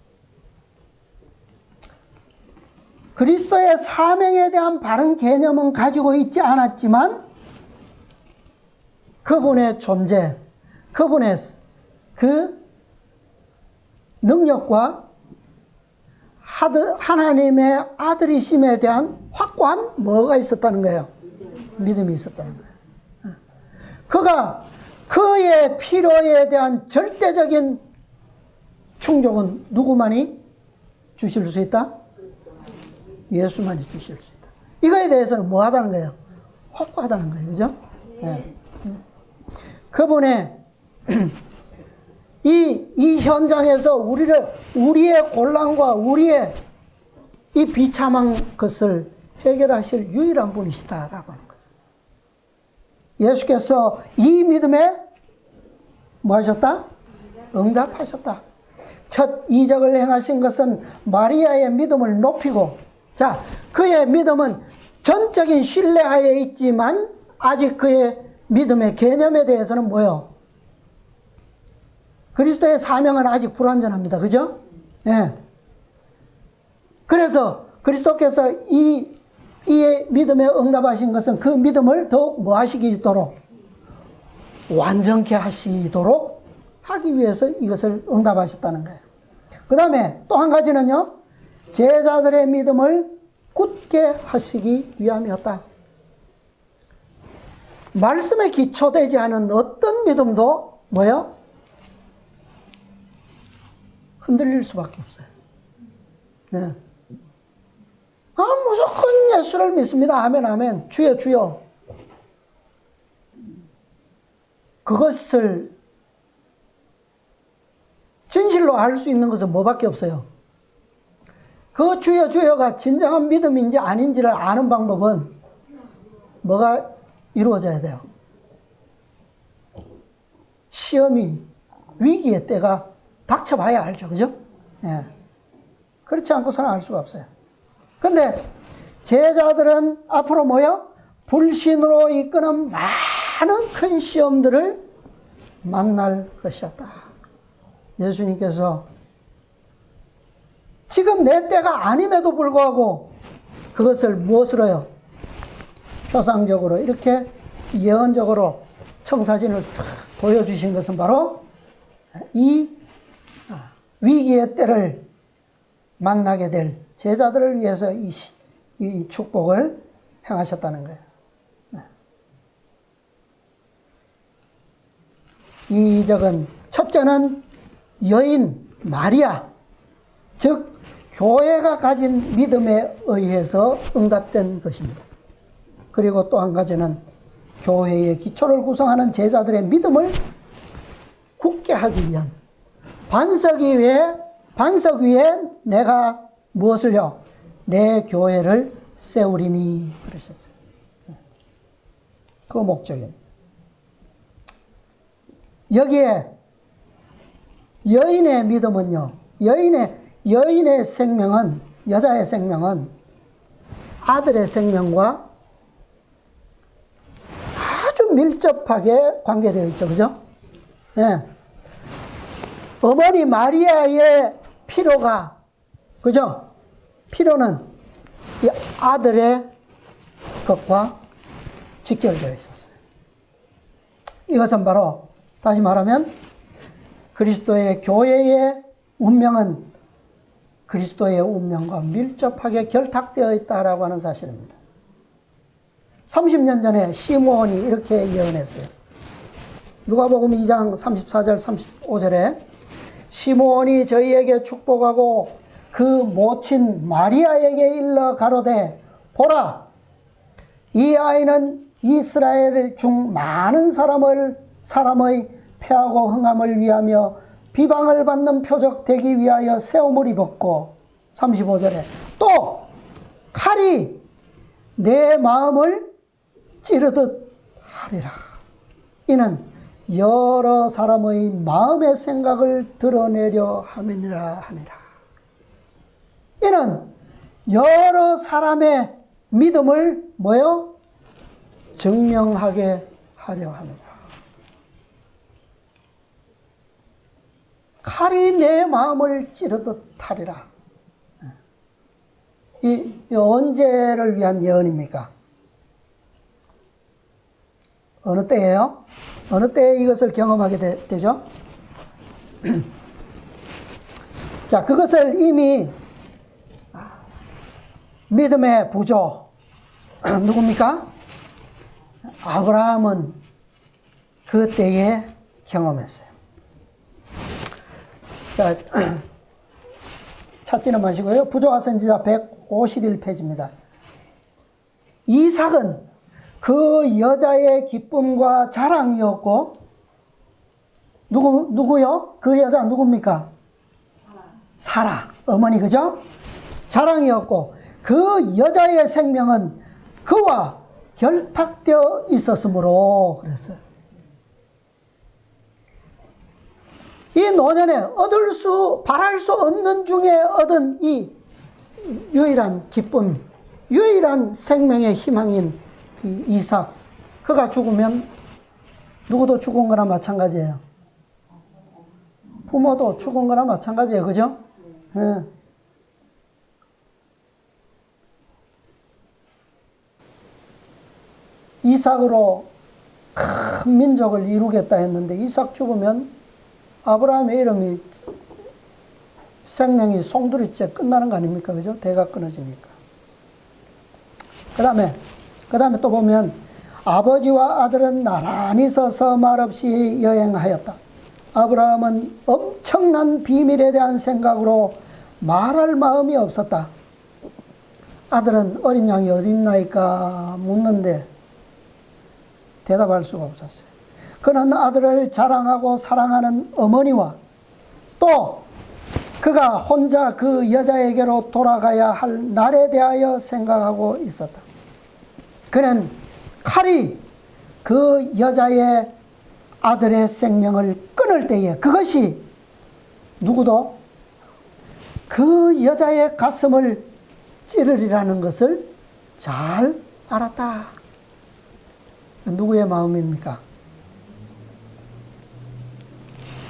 그리스도의 사명에 대한 바른 개념은 가지고 있지 않았지만 그분의 존재, 그분의 그 능력과 하나님의 아들이심에 대한 확고한 뭐가 있었다는 거예요? 믿음이 있었다는 거예요. 그가 그의 필요에 대한 절대적인 충족은 누구만이 주실 수 있다? 예수만이 주실 수 있다. 이거에 대해서는 뭐 하다는 거예요? 확고하다는 거예요. 그죠? 네. 그분의 이 현장에서 우리의 곤란과 우리의 이 비참한 것을 해결하실 유일한 분이시다라고 하는 거죠. 예수께서 이 믿음에 뭐 하셨다? 응답하셨다. 첫 이적을 행하신 것은 마리아의 믿음을 높이고, 자, 그의 믿음은 전적인 신뢰하에 있지만 아직 그의 믿음의 개념에 대해서는 뭐예요? 그리스도의 사명은 아직 불완전합니다. 그죠? 예. 그래서 그리스도께서 이 믿음에 응답하신 것은 그 믿음을 더욱 뭐 하시기 있도록? 완전케 하시도록 하기 위해서 이것을 응답하셨다는 거예요. 그 다음에 또 한 가지는요, 제자들의 믿음을 굳게 하시기 위함이었다. 말씀에 기초되지 않은 어떤 믿음도 뭐요? 흔들릴 수밖에 없어요. 네. 무조건 예수를 믿습니다. 아멘, 아멘. 주여, 주여. 그것을 진실로 알 수 있는 것은 뭐밖에 없어요. 그 주여, 주여가 진정한 믿음인지 아닌지를 아는 방법은 뭐가 이루어져야 돼요? 시험이, 위기의 때가 닥쳐봐야 알죠. 그죠? 예. 그렇지 않고서는 알 수가 없어요. 근데 제자들은 앞으로 뭐요? 불신으로 이끄는 많은 큰 시험들을 만날 것이었다. 예수님께서 지금 내 때가 아님에도 불구하고 그것을 무엇으로요? 표상적으로 이렇게 예언적으로 청사진을 보여주신 것은 바로 이 위기의 때를 만나게 될 제자들을 위해서 이 축복을 행하셨다는 거예요. 이 이적은 첫째는 여인 마리아, 즉 교회가 가진 믿음에 의해서 응답된 것입니다. 그리고 또 한 가지는 교회의 기초를 구성하는 제자들의 믿음을 굳게 하기 위한 반석 위에 내가 무엇을요? 내 교회를 세우리니 그러셨어요. 그 목적입니다. 여기에 여인의 믿음은요, 여인의 생명은, 여자의 생명은 아들의 생명과 아주 밀접하게 관계되어 있죠. 그죠? 예. 어머니 마리아의 필요가, 그죠? 필요는 이 아들의 것과 직결되어 있었어요. 이것은 바로, 다시 말하면, 그리스도의 교회의 운명은 그리스도의 운명과 밀접하게 결탁되어 있다라고 하는 사실입니다. 30년 전에 시므온이 이렇게 예언했어요. 누가복음 2장 34절 35절에 시므온이 저희에게 축복하고 그 모친 마리아에게 일러 가로되 보라, 이 아이는 이스라엘 중 많은 사람의 패하고 흥함을 위하며 비방을 받는 표적 되기 위하여 세움을 입었고, 35절에 또 칼이 내 마음을 찌르듯 하리라. 이는 여러 사람의 마음의 생각을 드러내려 함이니라 하니라. 이는 여러 사람의 믿음을 뭐요? 증명하게 하려 합니다. 칼이 내 마음을 찌르듯 하리라. 이 언제를 위한 예언입니까? 어느 때예요? 어느 때에 이것을 경험하게 되죠? 자, 그것을 이미 믿음의 부조 누굽니까? 아브라함은 그 때에 경험했어요. 자, 찾지는 마시고요. 부조와 선지자 151페이지입니다. 이삭은 그 여자의 기쁨과 자랑이었고, 누구요? 그 여자 누굽니까? 사라. 어머니, 그죠? 자랑이었고, 그 여자의 생명은 그와 결탁되어 있었으므로 그랬어요. 이 노년에 바랄 수 없는 중에 얻은 이 유일한 기쁨, 유일한 생명의 희망인 이 이삭, 그가 죽으면 누구도 죽은 거나 마찬가지예요. 부모도 죽은 거나 마찬가지예요. 그죠? 네. 이삭으로 큰 민족을 이루겠다 했는데 이삭 죽으면 아브라함의 이름이 생명이 송두리째 끝나는 거 아닙니까? 그죠? 대가 끊어지니까. 그 다음에 또 보면 아버지와 아들은 나란히 서서 말없이 여행하였다. 아브라함은 엄청난 비밀에 대한 생각으로 말할 마음이 없었다. 아들은 어린 양이 어딨나이까 묻는데 대답할 수가 없었어요. 그는 아들을 자랑하고 사랑하는 어머니와 또 그가 혼자 그 여자에게로 돌아가야 할 날에 대하여 생각하고 있었다. 그는 칼이 그 여자의 아들의 생명을 끊을 때에 그것이 누구도 그 여자의 가슴을 찌르리라는 것을 잘 알았다. 누구의 마음입니까?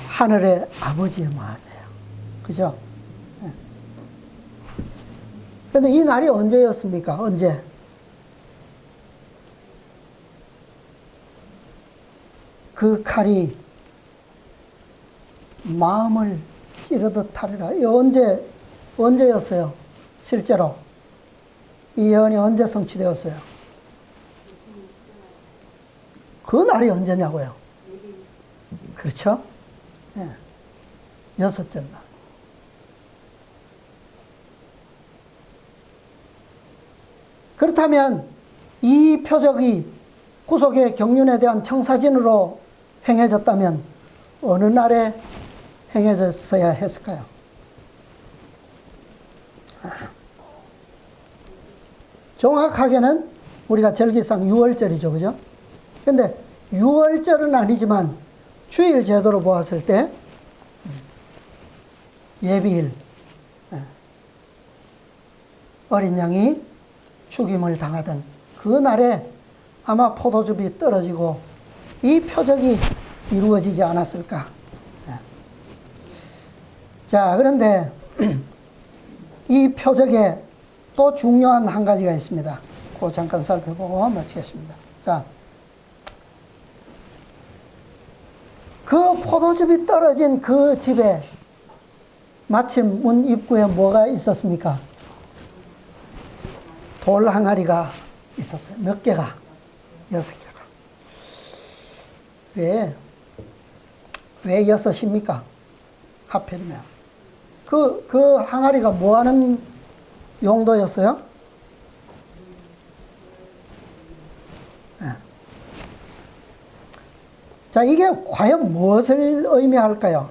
하늘의 아버지의 마음이에요. 그죠? 그런데 이 날이 언제였습니까? 언제? 그 칼이 마음을 찌르듯 하리라. 이 언제였어요? 실제로. 이 예언이 언제 성취되었어요? 그 날이 언제냐고요? 그렇죠? 네. 여섯째 날. 그렇다면 이 표적이 구속의 경륜에 대한 청사진으로 행해졌다면 어느 날에 행해졌어야 했을까요? 정확하게는 우리가 절기상 6월절이죠. 그죠? 근데 6월절은 아니지만 주일 제도로 보았을 때 예비일 어린 양이 죽임을 당하던 그 날에 아마 포도즙이 떨어지고 이 표적이 이루어지지 않았을까. 자, 그런데 이 표적에 또 중요한 한 가지가 있습니다. 그거 잠깐 살펴보고 마치겠습니다. 자, 그 포도즙이 떨어진 그 집에 마침 문 입구에 뭐가 있었습니까? 돌 항아리가 있었어요. 몇 개가? 6개가. 왜 6입니까? 하필이면. 그 항아리가 뭐 하는 용도였어요? 네. 자, 이게 과연 무엇을 의미할까요?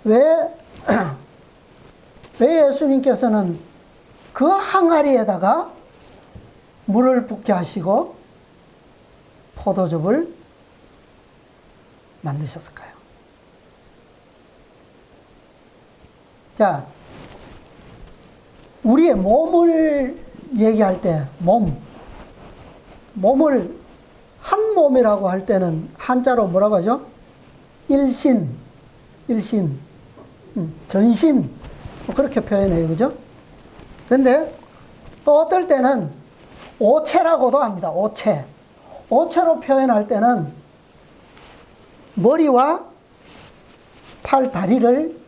왜 예수님께서는 그 항아리에다가 물을 붓게 하시고 포도즙을 만드셨을까요? 자, 우리의 몸을 얘기할 때 몸을 한 몸이라고 할 때는 한자로 뭐라고 하죠? 일신, 전신 뭐 그렇게 표현해요. 그죠? 근데 또 어떨 때는 오체라고도 합니다. 오체로 표현할 때는 머리와 팔, 다리를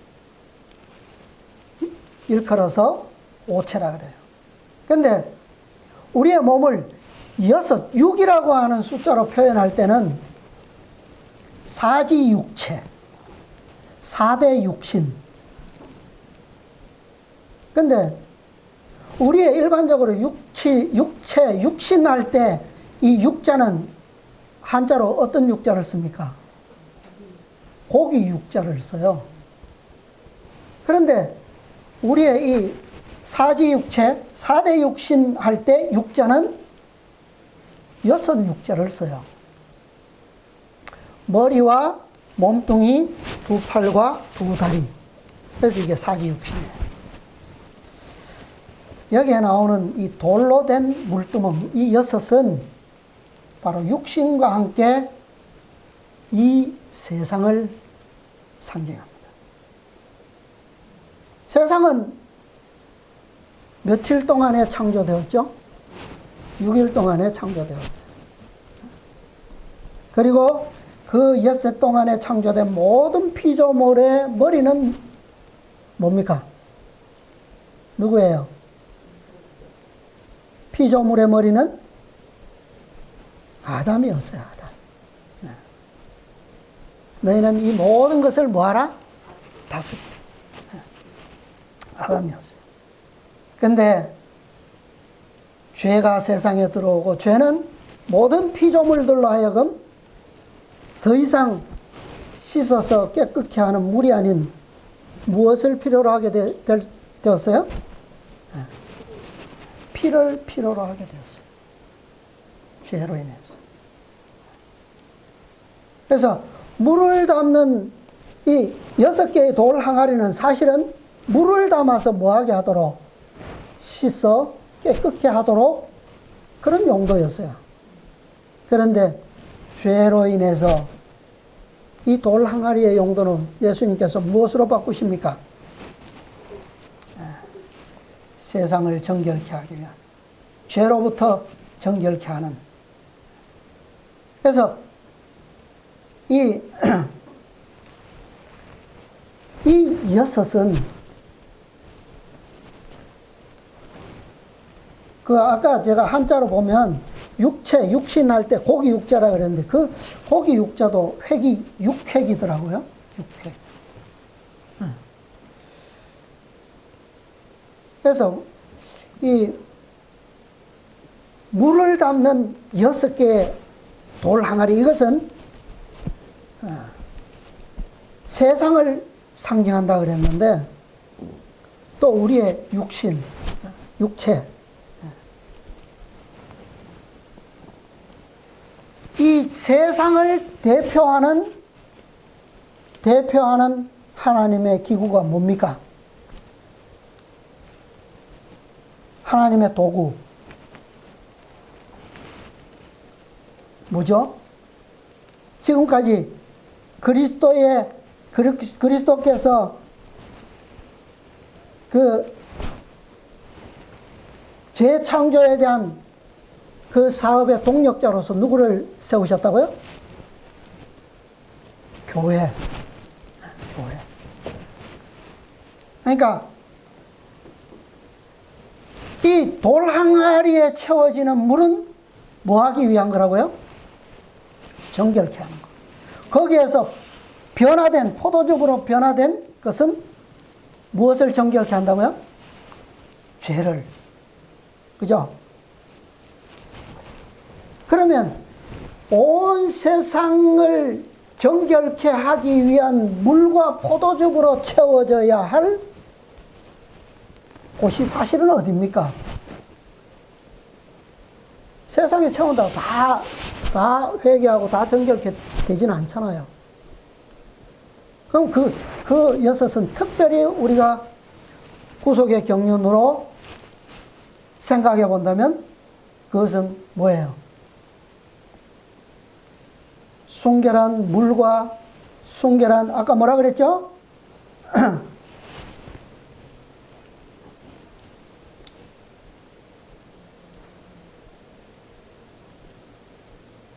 일컬어서 오체라 그래요. 근데 우리의 몸을 6이라고 하는 숫자로 표현할 때는 사지육체, 4대 육신. 근데 우리의 일반적으로 육체, 육신 할 때 이 육자는 한자로 어떤 육자를 씁니까? 고기 육자를 써요. 그런데 우리의 이 사지육체, 4대 육신 할 때 육자는 6육자를 써요. 머리와 몸뚱이, 두 팔과 두 다리. 그래서 이게 사지육신이에요. 여기에 나오는 이 돌로 된 물두멍, 이 6은 바로 육신과 함께 이 세상을 상징합니다. 세상은 며칠 동안에 창조되었죠? 6일 동안에 창조되었어요. 그리고 그 엿새 동안에 창조된 모든 피조물의 머리는 뭡니까? 누구예요? 피조물의 머리는 아담이었어요. 아담. 너희는 이 모든 것을 뭐하라? 다스리라. 아담이었어요. 근데 죄가 세상에 들어오고 죄는 모든 피조물들로 하여금 더 이상 씻어서 깨끗게 하는 물이 아닌 무엇을 필요로 하게 되었어요? 피를 필요로 하게 되었어요. 죄로 인해서. 그래서 물을 담는 이 6개의 돌 항아리는 사실은 물을 담아서 뭐하게 하도록 씻어 깨끗게 하도록 그런 용도였어요. 그런데 죄로 인해서 이 돌 항아리의 용도는 예수님께서 무엇으로 바꾸십니까? 세상을 정결케 하기 위한, 죄로부터 정결케 하는. 그래서 이 여섯은 그 아까 제가 한자로 보면 육체, 육신 할 때 고기 육자라 그랬는데 그 고기 육자도 획이 육획이더라고요. 육획. 그래서 이 물을 담는 6개의 돌 항아리, 이것은 세상을 상징한다 그랬는데 또 우리의 육신, 육체, 이 세상을 대표하는 하나님의 기구가 뭡니까? 하나님의 도구. 뭐죠? 지금까지 그리스도께서 그 재창조에 대한 그 사업의 동력자로서 누구를 세우셨다고요? 교회. 교회. 그러니까 이 돌 항아리에 채워지는 물은 뭐 하기 위한 거라고요? 정결케 하는 거. 거기에서 포도즙으로 변화된 것은 무엇을 정결케 한다고요? 죄를. 그죠? 그러면 온 세상을 정결케 하기 위한 물과 포도즙으로 채워져야 할 곳이 사실은 어디입니까? 세상에 채운다고 다 회개하고 다 정결케 되지는 않잖아요. 그럼 그 여섯은 특별히 우리가 구속의 경륜으로 생각해 본다면 그것은 뭐예요? 순결한 물과 순결한, 아까 뭐라 그랬죠?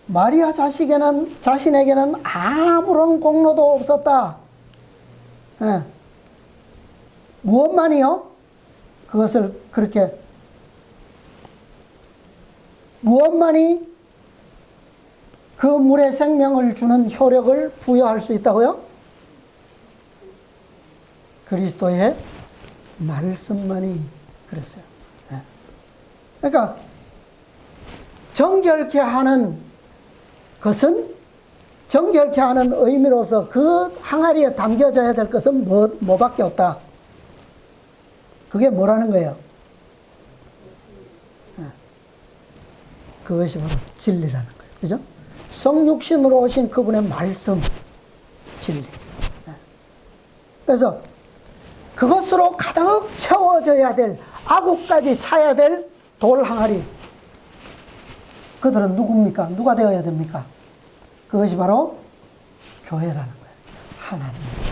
마리아 자신에게는 아무런 공로도 없었다. 예. 무엇만이요? 그것을 그렇게, 무엇만이 그 물에 생명을 주는 효력을 부여할 수 있다고요? 그리스도의 말씀만이 그랬어요. 예. 그러니까 정결케 하는 것은, 정결케 하는 의미로서 그 항아리에 담겨져야 될 것은 뭐밖에 없다. 그게 뭐라는 거예요? 그것이 바로 진리라는 거예요. 그죠? 성육신으로 오신 그분의 말씀, 진리. 그래서 그것으로 가득 채워져야 될, 아구까지 차야 될 돌 항아리. 그들은 누굽니까? 누가 되어야 됩니까? 그것이 바로 교회라는 거예요. 하나님입니다.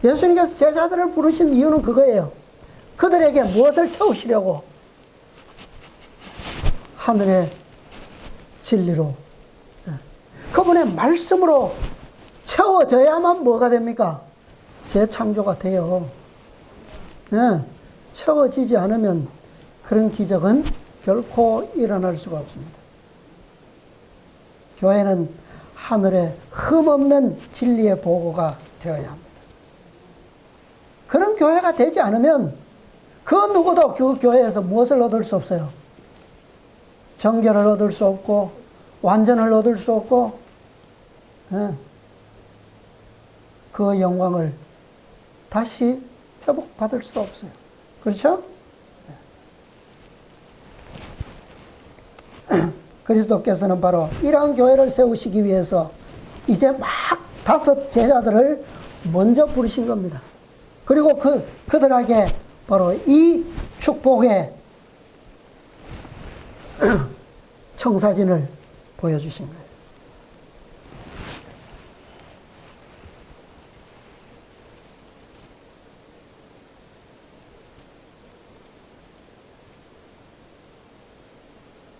예수님께서 제자들을 부르신 이유는 그거예요. 그들에게 무엇을 채우시려고? 하늘의 진리로. 그분의 말씀으로 채워져야만 뭐가 됩니까? 재창조가 돼요. 네, 채워지지 않으면 그런 기적은 결코 일어날 수가 없습니다. 교회는 하늘에 흠없는 진리의 보고가 되어야 합니다. 그런 교회가 되지 않으면 그 누구도 그 교회에서 무엇을 얻을 수 없어요. 정결을 얻을 수 없고 완전을 얻을 수 없고 그 영광을 다시 회복받을 수도 없어요. 그렇죠? 그리스도께서는 바로 이러한 교회를 세우시기 위해서 이제 막 5 제자들을 먼저 부르신 겁니다. 그리고 그들에게 바로 이 축복의 청사진을 보여주신 거예요.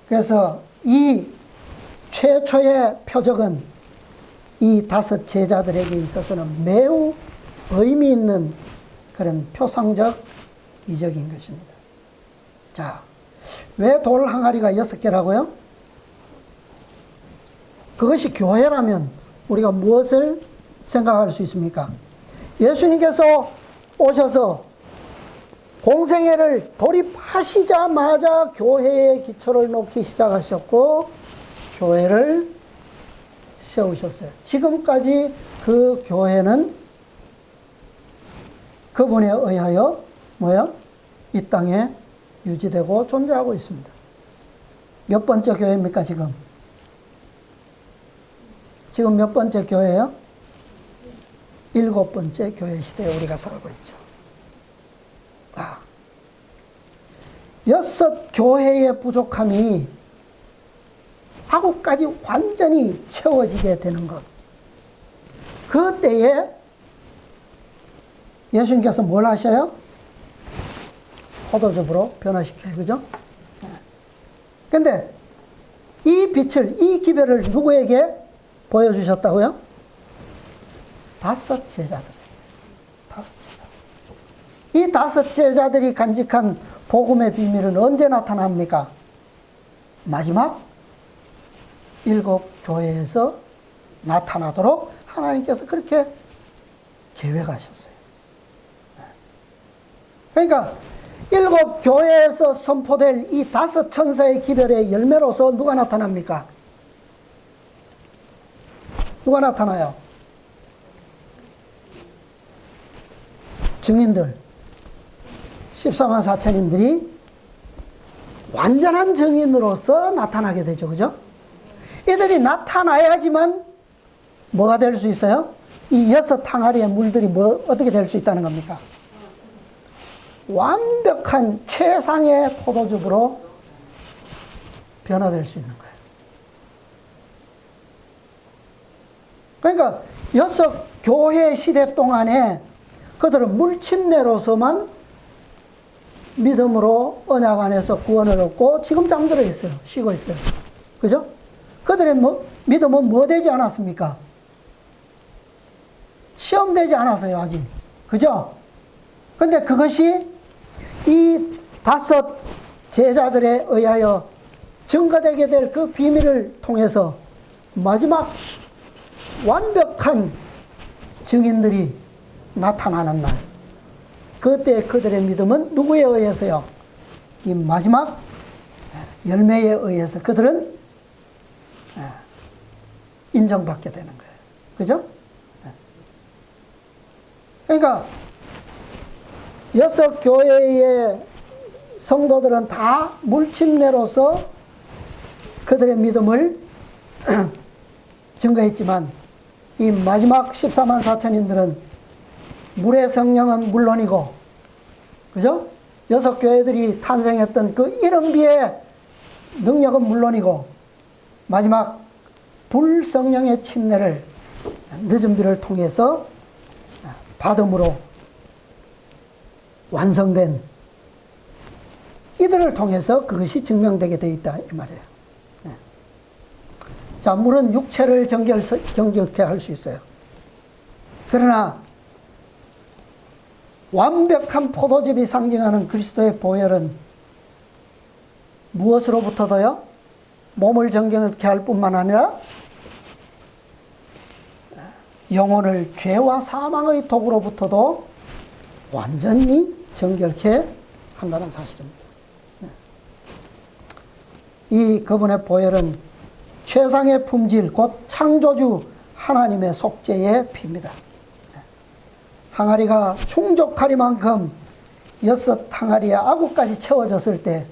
그래서 이 최초의 표적은 이 5 제자들에게 있어서는 매우 의미 있는 그런 표상적 이적인 것입니다. 자, 왜 돌 항아리가 6개라고요? 그것이 교회라면 우리가 무엇을 생각할 수 있습니까? 예수님께서 오셔서 공생애를 돌입하시자마자 교회의 기초를 놓기 시작하셨고 교회를 세우셨어요. 지금까지 그 교회는 그분에 의하여 이 땅에 유지되고 존재하고 있습니다. 몇 번째 교회입니까, 지금? 지금 몇 번째 교회예요? 7번째 교회 시대에 우리가 살고 있죠. 자, 6 교회의 부족함이 9까지 완전히 채워지게 되는 것. 그때에 예수님께서 뭘 하셔요? 포도즙으로 변화시켜요. 그죠? 근데 이 빛을, 이 기별을 누구에게 보여주셨다고요? 5 제자들. 5 제자. 이 5 제자들이 간직한 복음의 비밀은 언제 나타납니까? 마지막 7 교회에서 나타나도록 하나님께서 그렇게 계획하셨어요. 그러니까 7 교회에서 선포될 이 5 천사의 기별의 열매로서 누가 나타납니까? 누가 나타나요? 증인들, 14만 4천인들이 완전한 증인으로서 나타나게 되죠. 그죠? 이들이 나타나야지만 뭐가 될 수 있어요? 이 6 항아리의 물들이 어떻게 될 수 있다는 겁니까? 완벽한 최상의 포도즙으로 변화될 수 있는 거예요. 그러니까 6 교회 시대 동안에 그들은 물침내로서만 믿음으로 언약 안에서 구원을 얻고 지금 잠들어 있어요. 쉬고 있어요. 그죠? 그들의 믿음은 뭐 되지 않았습니까? 시험되지 않았어요, 아직. 그죠? 근데 그것이 이 5 제자들에 의하여 증거되게 될 그 비밀을 통해서 마지막 완벽한 증인들이 나타나는 날, 그때 그들의 믿음은 누구에 의해서요? 이 마지막 열매에 의해서 그들은 인정받게 되는 거예요. 그죠? 그러니까 6 교회의 성도들은 다 물침내로서 그들의 믿음을 증거했지만 이 마지막 14만 4천인들은 물의 성령은 물론이고, 그죠? 6 교회들이 탄생했던 그 이른비의 능력은 물론이고, 마지막 불 성령의 침례를 늦은 비를 통해서 받음으로 완성된 이들을 통해서 그것이 증명되게 되어 있다 이 말이에요. 자, 물은 육체를 정결케 할 수 있어요. 그러나 완벽한 포도즙이 상징하는 그리스도의 보혈은 무엇으로부터도요? 몸을 정결케 할 뿐만 아니라 영혼을 죄와 사망의 독으로부터도 완전히 정결케 한다는 사실입니다. 이 그분의 보혈은 최상의 품질, 곧 창조주 하나님의 속죄의 피입니다. 항아리가 충족하리만큼 6 항아리의 아구까지 채워졌을 때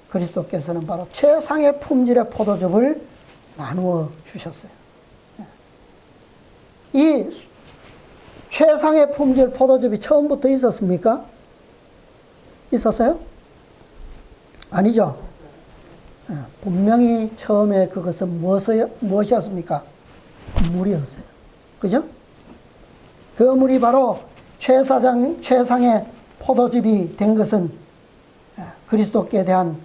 그리스도께서는 바로 최상의 품질의 포도즙을 나누어 주셨어요. 이 최상의 품질 포도즙이 처음부터 있었습니까? 있었어요? 아니죠. 분명히 처음에 그것은 무엇이었습니까? 물이었어요. 그죠? 그 물이 바로 최상의 포도즙이 된 것은 그리스도께 대한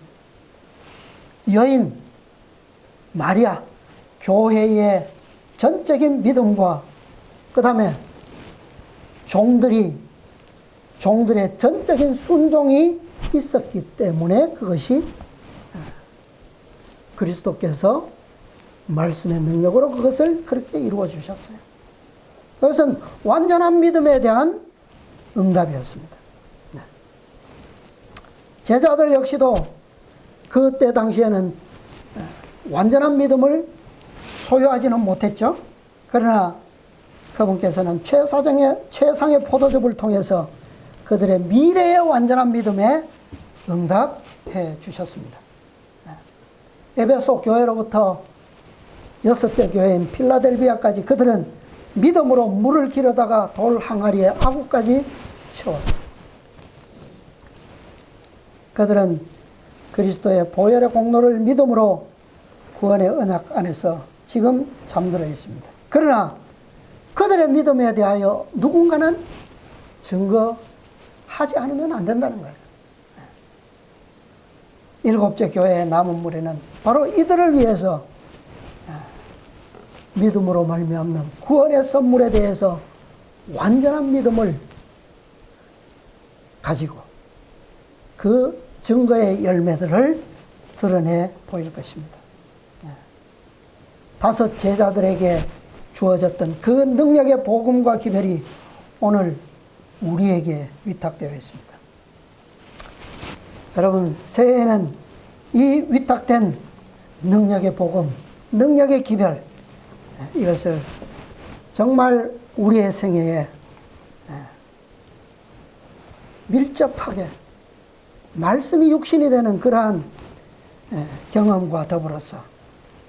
여인 마리아 교회의 전적인 믿음과 그 다음에 종들의 전적인 순종이 있었기 때문에 그것이 그리스도께서 말씀의 능력으로 그것을 그렇게 이루어 주셨어요. 그것은 완전한 믿음에 대한 응답이었습니다. 제자들 역시도 그때 당시에는 완전한 믿음을 소유하지는 못했죠. 그러나 그분께서는 최상의 포도즙을 통해서 그들의 미래의 완전한 믿음에 응답해 주셨습니다. 에베소 교회로부터 6째 교회인 필라델비아까지 그들은 믿음으로 물을 기르다가 돌 항아리에 아구까지 채웠어요. 그들은 그리스도의 보혈의 공로를 믿음으로 구원의 언약 안에서 지금 잠들어 있습니다. 그러나 그들의 믿음에 대하여 누군가는 증거하지 않으면 안 된다는 거예요. 7째 교회의 남은 무리는 바로 이들을 위해서 믿음으로 말미암는 구원의 선물에 대해서 완전한 믿음을 가지고 그 증거의 열매들을 드러내 보일 것입니다. 5 제자들에게 주어졌던 그 능력의 복음과 기별이 오늘 우리에게 위탁되어 있습니다. 여러분, 새해에는 이 위탁된 능력의 복음, 능력의 기별, 이것을 정말 우리의 생애에 밀접하게 말씀이 육신이 되는 그러한 경험과 더불어서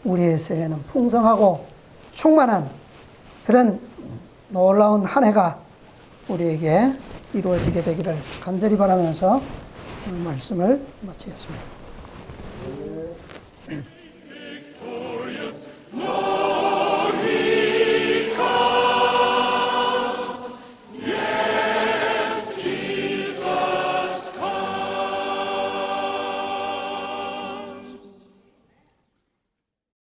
우리의 새해는 풍성하고 충만한 그런 놀라운 한 해가 우리에게 이루어지게 되기를 간절히 바라면서 오늘 말씀을 마치겠습니다.